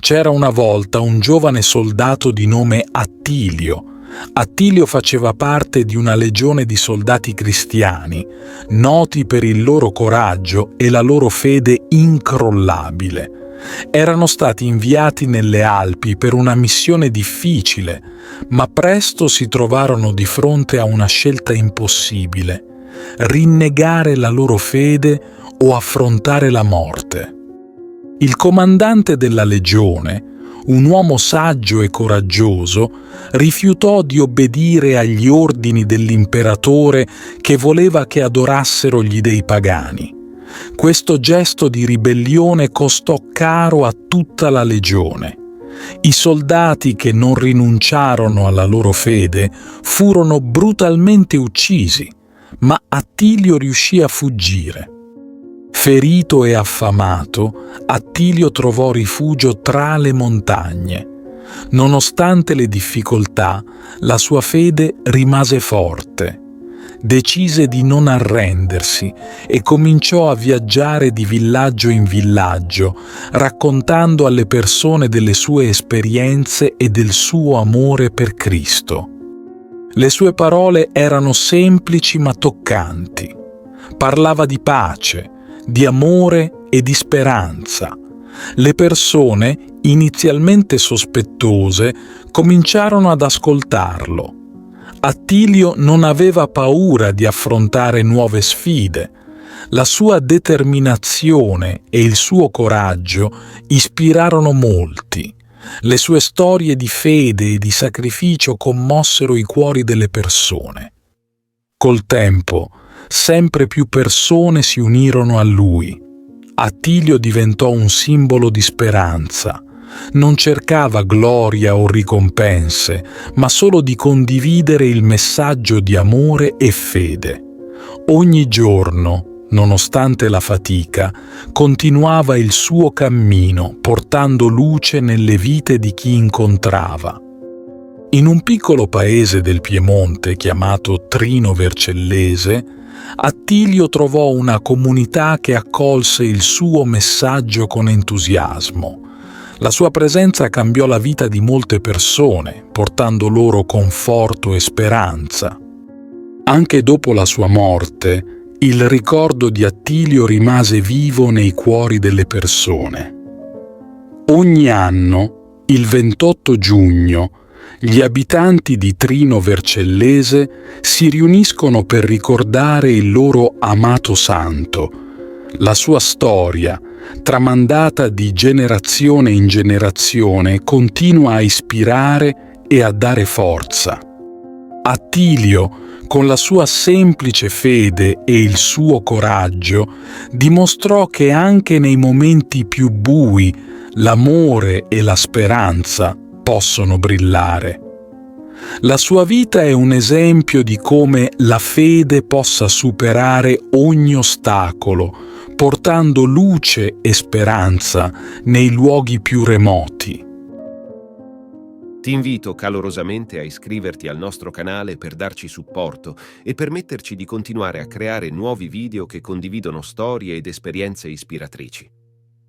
C'era una volta un giovane soldato di nome Attilio. Attilio faceva parte di una legione di soldati cristiani, noti per il loro coraggio e la loro fede incrollabile. Erano stati inviati nelle Alpi per una missione difficile, ma presto si trovarono di fronte a una scelta impossibile: rinnegare la loro fede o affrontare la morte. Il comandante della legione, un uomo saggio e coraggioso, rifiutò di obbedire agli ordini dell'imperatore che voleva che adorassero gli dei pagani. Questo gesto di ribellione costò caro a tutta la legione. I soldati che non rinunciarono alla loro fede furono brutalmente uccisi, ma Attilio riuscì a fuggire. Ferito e affamato, Attilio trovò rifugio tra le montagne. Nonostante le difficoltà, la sua fede rimase forte. Decise di non arrendersi e cominciò a viaggiare di villaggio in villaggio, raccontando alle persone delle sue esperienze e del suo amore per Cristo. Le sue parole erano semplici ma toccanti. Parlava di pace, di amore e di speranza. Le persone, inizialmente sospettose, cominciarono ad ascoltarlo. Attilio non aveva paura di affrontare nuove sfide. La sua determinazione e il suo coraggio ispirarono molti. Le sue storie di fede e di sacrificio commossero i cuori delle persone. Col tempo, sempre più persone si unirono a lui. Attilio diventò un simbolo di speranza. Non cercava gloria o ricompense, ma solo di condividere il messaggio di amore e fede. Ogni giorno, nonostante la fatica, continuava il suo cammino, portando luce nelle vite di chi incontrava. In un piccolo paese del Piemonte chiamato Trino Vercellese, Attilio trovò una comunità che accolse il suo messaggio con entusiasmo. La sua presenza cambiò la vita di molte persone, portando loro conforto e speranza. Anche dopo la sua morte, il ricordo di Attilio rimase vivo nei cuori delle persone. Ogni anno, il 28 giugno, gli abitanti di Trino Vercellese si riuniscono per ricordare il loro amato santo. La sua storia, tramandata di generazione in generazione, continua a ispirare e a dare forza. Attilio, con la sua semplice fede e il suo coraggio, dimostrò che anche nei momenti più bui l'amore e la speranza possono brillare. La sua vita è un esempio di come la fede possa superare ogni ostacolo, portando luce e speranza nei luoghi più remoti. Ti invito calorosamente a iscriverti al nostro canale per darci supporto e permetterci di continuare a creare nuovi video che condividono storie ed esperienze ispiratrici.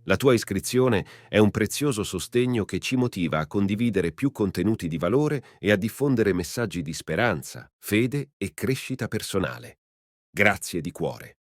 La tua iscrizione è un prezioso sostegno che ci motiva a condividere più contenuti di valore e a diffondere messaggi di speranza, fede e crescita personale. Grazie di cuore.